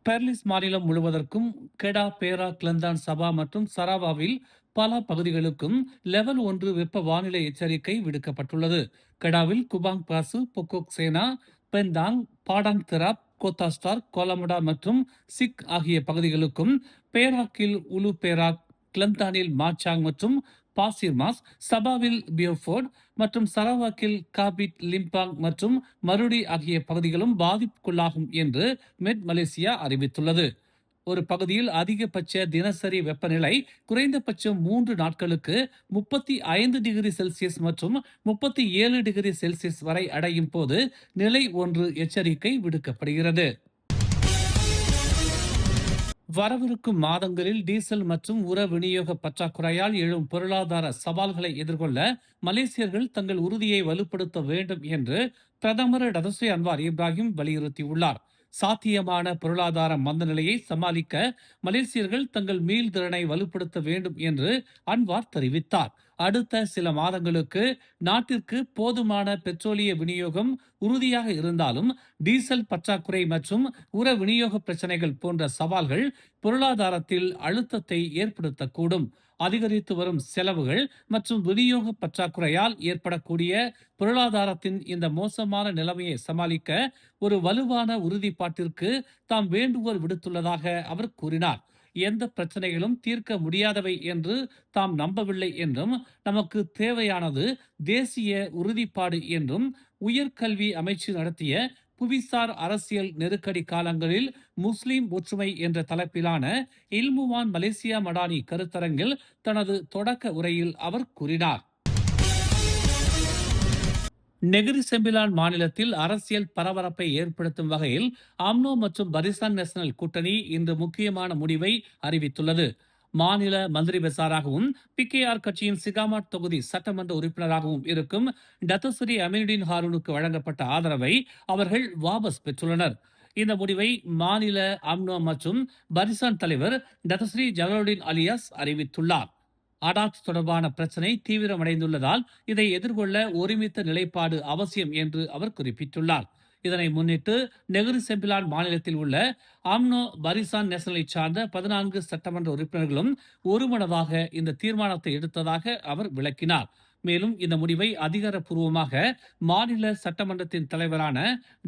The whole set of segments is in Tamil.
பெர்லிஸ் மாநிலம் முழுவதற்கும் கெடா, பேரா, கிளந்தான், சபா மற்றும் சராவாவில் பல பகுதிகளுக்கும் லெவல் 1 வெப்ப வானிலை எச்சரிக்கை விடுக்கப்பட்டுள்ளது. கெடாவில் குபாங் பாசு, பொக்கோக் சேனா, பெந்தாங், பாடாங் திராப், கோத்தாஸ்டார், கோலமடா மற்றும் சிக் ஆகிய பகுதிகளுக்கும், பேராக்கில் உலு பேராக், கிளந்தானில் மாச்சாங் மற்றும் பாசிர்மாஸ், சபாவில் பியோஃபோர்ட் மற்றும் சரவாக்கில் காபிட், லிம்பாங் மற்றும் மருடி ஆகிய பகுதிகளும் பாதிப்புக்குள்ளாகும் என்று மெட் மலேசியா அறிவித்துள்ளது. ஒரு பகுதியில் அதிகபட்ச தினசரி வெப்பநிலை குறைந்தபட்சம் 3 நாட்களுக்கு 35 டிகிரி செல்சியஸ் மற்றும் 37 டிகிரி செல்சியஸ் வரை அடையும் போது நிலை 1 எச்சரிக்கை விடுக்கப்படுகிறது. வரவிருக்கும் மாதங்களில் டீசல் மற்றும் உர விநியோக பற்றாக்குறையால் எழும் பொருளாதார சவால்களை எதிர்கொள்ள மலேசியர்கள் தங்கள் உறுதியை வலுப்படுத்த வேண்டும் என்று பிரதமர் டதஸ்ரீ அன்வார் இப்ராஹிம் வலியுறுத்தியுள்ளார். சாத்தியமான பொருளாதார மந்தநிலையை சமாளிக்க மலேசியர்கள் தங்கள் மீள்திறனை வலுப்படுத்த வேண்டும் என்று அன்வார் தெரிவித்தார். அடுத்த சில மாதங்களுக்கு நாட்டிற்கு போதுமான பெட்ரோலிய விநியோகம் உறுதியாக இருந்தாலும் டீசல் பற்றாக்குறை மற்றும் உர விநியோக பிரச்சனைகள் போன்ற சவால்கள் பொருளாதாரத்தில் அழுத்தத்தை ஏற்படுத்தக்கூடும். அதிகரித்து வரும் செலவுகள் மற்றும் விநியோக பற்றாக்குறையால் ஏற்படக்கூடிய பொருளாதாரத்தின் இந்த மோசமான நிலைமையை சமாளிக்க ஒரு வலுவான உறுதிப்பாட்டிற்கு தாம் வேண்டுகோள் விடுத்துள்ளதாக அவர் கூறினார். எந்த பிரச்சனைகளும் தீர்க்க முடியாதவை என்று தாம் நம்பவில்லை என்றும், நமக்கு தேவையானது தேசிய உறுதிப்பாடு என்றும் உயர்கல்வி அமைச்சு நடத்திய புவிசார் அரசியல் நெருக்கடி காலங்களில் முஸ்லிம் ஒற்றுமை என்ற தலைப்பிலான இல்முவான் மலேசியா மடானி கருத்தரங்கில் தனது தொடக்க உரையில் அவர் கூறினார். நெகிரி செம்பிலான் மாநிலத்தில் அரசியல் பரபரப்பை ஏற்படுத்தும் வகையில் அம்னோ மற்றும் பரிசான் நேஷனல் கூட்டணி இன்று முக்கியமான முடிவை அறிவித்துள்ளது. மாநில மந்திரி பெசாராகவும் பிகேஆர் கட்சியின் சிகாமாட் தொகுதி சட்டமன்ற உறுப்பினராகவும் இருக்கும் டத்தஸ்ரீ அமீனுddin ஹாரூனுக்கு வழங்கப்பட்ட ஆதரவை அவர்கள் வாபஸ் பெற்றுள்ளனர். இந்த முடிவை மாநில அம்னோ மற்றும் பரிசான் தலைவர் டத்தஸ்ரீ ஜலாலுddin அலியாஸ் அறிவித்துள்ளார். அடாத் தொடர்பான பிரச்சினை தீவிரமடைந்துள்ளதால் இதை எதிர்கொள்ள ஒருமித்த நிலைப்பாடு அவசியம் என்று அவர் குறிப்பிட்டுள்ளார். இதனை முன்னிட்டு நெகிரி செம்பிலான் மாநிலத்தில் உள்ள அம்னோ பரிசான் நேஷனலை சார்ந்த 14 சட்டமன்ற உறுப்பினர்களும் ஒருமனதாக இந்த தீர்மானத்தை எடுத்ததாக அவர் விளக்கினார். மேலும் இந்த முடிவை அதிகாரப்பூர்வமாக மாநில சட்டமன்றத்தின் தலைவரான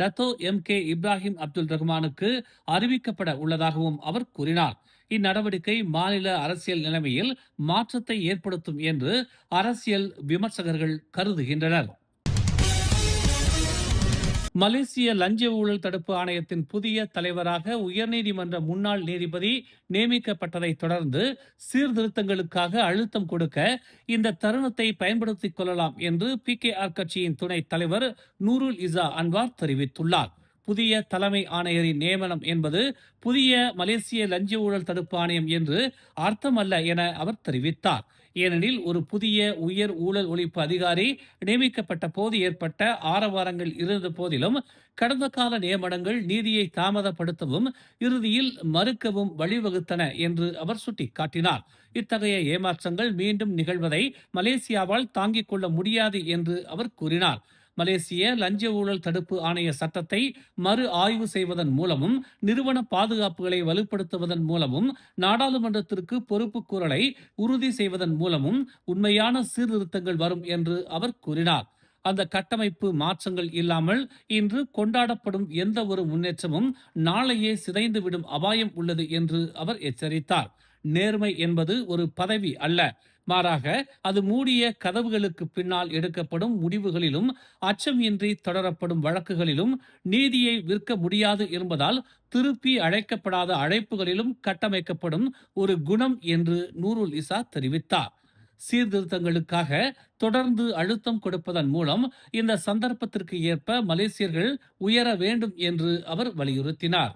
டத்தோ கே இப்ராஹிம் அப்துல் ரஹ்மானுக்கு அறிவிக்கப்பட உள்ளதாகவும் அவர் கூறினார். இந்நடவடிக்கை மாநில அரசியல் நிலைமையில் மாற்றத்தை ஏற்படுத்தும் என்று அரசியல் விமர்சகர்கள் கருதுகின்றனர். மலேசிய லஞ்ச ஊழல் தடுப்பு ஆணையத்தின் புதிய தலைவராக உயர்நீதிமன்ற முன்னாள் நீதிபதி நியமிக்கப்பட்டதை தொடர்ந்து சீர்திருத்தங்களுக்காக அழுத்தம் கொடுக்க இந்த தருணத்தை பயன்படுத்திக் கொள்ளலாம் என்று பிகேஆர் கட்சியின் துணைத் தலைவர் நூருல் இசா அன்வார் தெரிவித்துள்ளார். புதிய தலைமை ஆணையரின் நியமனம் என்பது புதிய மலேசிய லஞ்ச ஊழல் தடுப்பு ஆணையம் என்று அர்த்தமல்ல என அவர் தெரிவித்தார். ஏனெனில் ஒரு புதிய உயர் ஊழல் ஒழிப்பு அதிகாரி நியமிக்கப்பட்ட போது ஏற்பட்ட ஆரவாரங்கள் இருந்த போதிலும் கடந்த கால நியமனங்கள் நீதியை தாமதப்படுத்தவும் இறுதியில் மறுக்கவும் வழிவகுத்தன என்று அவர் சுட்டிக்காட்டினார். இத்தகைய ஏமாற்றங்கள் மீண்டும் நிகழ்வதை மலேசியாவால் தாங்கிக் கொள்ள முடியாது என்று அவர் கூறினார். மலேசிய லஞ்ச ஊழல் தடுப்பு ஆணைய சட்டத்தை மறு ஆய்வு செய்வதன் மூலமும் நிறுவன பாதுகாப்புகளை வலுப்படுத்துவதன் மூலமும் நாடாளுமன்றத்திற்கு பொறுப்பு கூறலை உறுதி செய்வதன் மூலமும் உண்மையான சீர்திருத்தங்கள் வரும் என்று அவர் கூறினார். அந்த கட்டமைப்பு மாற்றங்கள் இல்லாமல் இன்று கொண்டாடப்படும் எந்த ஒரு முன்னேற்றமும் நாளையே சிதைந்துவிடும் அபாயம் உள்ளது என்று அவர் எச்சரித்தார். நேர்மை என்பது ஒரு பதவி அல்ல, மாறாக அது மூடிய கதவுகளுக்கு பின்னால் எடுக்கப்படும் முடிவுகளிலும் அச்சம் இன்றி தொடரப்படும் வழக்குகளிலும் நீதியை விற்க முடியாது என்பதால் திருப்பி அழைக்கப்படாத அழைப்புகளிலும் கட்டமைக்கப்படும் ஒரு குணம் என்று நூருல் இசா தெரிவித்தார். சீர்திருத்தங்களுக்காக தொடர்ந்து அழுத்தம் கொடுப்பதன் மூலம் இந்த சந்தர்ப்பத்திற்கு ஏற்ப மலேசியர்கள் உயர வேண்டும் என்று அவர் வலியுறுத்தினார்.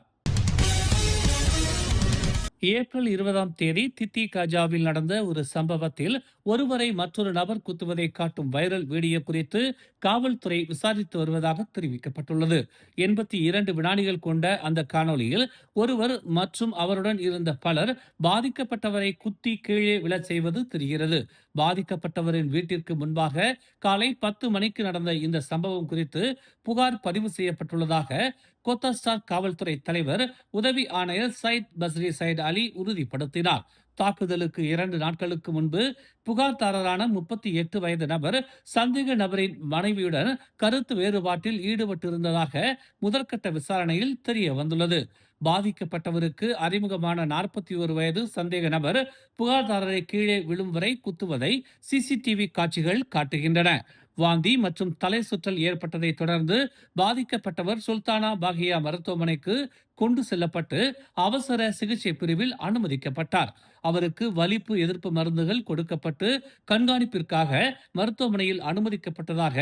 ஏப்ரல் 20 தித்தி காஜாவில் நடந்த ஒரு சம்பவத்தில் ஒருவரை மற்றொரு நபர் குத்துவதை காட்டும் வைரல் வீடியோ குறித்து காவல்துறை விசாரித்து வருவதாக தெரிவிக்கப்பட்டுள்ளது. 82 வினாடிகள் கொண்ட அந்த காணொலியில் ஒருவர் மற்றும் அவருடன் இருந்த பலர் பாதிக்கப்பட்டவரை குத்தி கீழே விழச் செய்வது தெரிகிறது. பாதிக்கப்பட்டவரின் வீட்டிற்கு முன்பாக காலை 10 மணிக்கு நடந்த இந்த சம்பவம் குறித்து புகார் பதிவு செய்யப்பட்டுள்ளதாக கோத்தஸ்டார் காவல்துறை தலைவர் உதவி ஆணையர் சையத் பஸ்ரி சையத் அலி உறுதிப்படுத்தினார். தாக்குதலுக்கு 2 நாட்களுக்கு முன்பு புகார்தாரரான 38 வயது நபர் சந்தேக நபரின் மனைவியுடன் கருத்து வேறுபாட்டில் ஈடுபட்டிருந்ததாக முதற்கட்ட விசாரணையில் தெரிய வந்துள்ளது. பாதிக்கப்பட்டவருக்கு அறிமுகமான 41 வயது சந்தேக நபர் புகார்தாரரை கீழே விழும் வரை குத்துவதை சிசிடிவி காட்சிகள் காட்டுகின்றன. வாந்தி மற்றும் தலை சுற்றல் ஏற்பட்டதை தொடர்ந்து பாதிக்கப்பட்டவர் சுல்தானா பாகியா மருத்துவமனைக்கு கொண்டு செல்லப்பட்டு அவசர சிகிச்சை பிரிவில் அனுமதிக்கப்பட்டார். அவருக்கு வலிப்பு எதிர்ப்பு மருந்துகள் கொடுக்கப்பட்டு கண்காணிப்பிற்காக மருத்துவமனையில் அனுமதிக்கப்பட்டதாக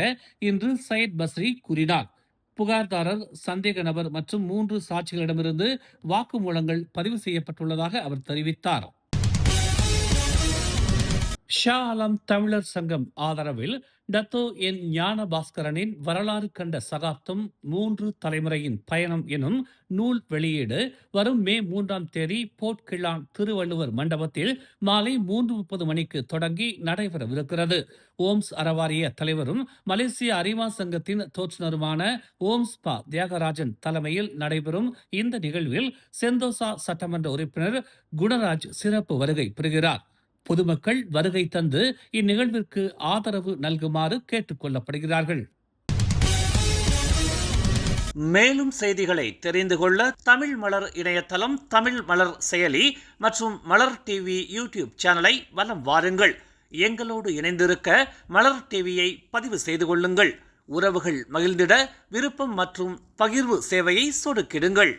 இன்று சையத் பஸ்ரி கூறினார். புகார்தாரர், சந்தேக நபர் மற்றும் 3 சாட்சிகளிடமிருந்து வாக்குமூலங்கள் பதிவு செய்யப்பட்டுள்ளதாக அவர் தெரிவித்தார். ஷா ஆலம் தமிழர் சங்கம் ஆதரவில் டத்தோ என் ஞான பாஸ்கரனின் வரலாறு கண்ட சகாப்தம் 3 தலைமுறையின் பயணம் எனும் நூல் வெளியீடு வரும் மே 3ஆம் தேதி போர்ட் கிளான் திருவள்ளுவர் மண்டபத்தில் மாலை 3:30 மணிக்கு தொடங்கி நடைபெறவிருக்கிறது. ஓம்ஸ் அறவாரிய தலைவரும் மலேசிய அரிமா சங்கத்தின் தோற்றுநருமான ஓம்ஸ் பா தியாகராஜன் தலைமையில் நடைபெறும் இந்த நிகழ்வில் செந்தோசா சட்டமன்ற உறுப்பினர் குணராஜ் சிறப்பு வருகை பெறுகிறார். பொதுமக்கள் வருகை தந்து இந்நிகழ்விற்கு ஆதரவு நல்குமாறு கேட்டுக் கொள்ளப்படுகிறார்கள். மேலும் செய்திகளை தெரிந்து கொள்ள தமிழ் மலர் இணையதளம், தமிழ் மலர் செயலி மற்றும் மலர் டிவி யூடியூப் சேனலை வலம் வாருங்கள். எங்களோடு இணைந்திருக்க மலர் டிவியை பதிவு செய்து கொள்ளுங்கள். உறவுகள் மகிழ்ந்திட விருப்பம் மற்றும் பகிர்வு சேவையை சொடுக்கிடுங்கள்.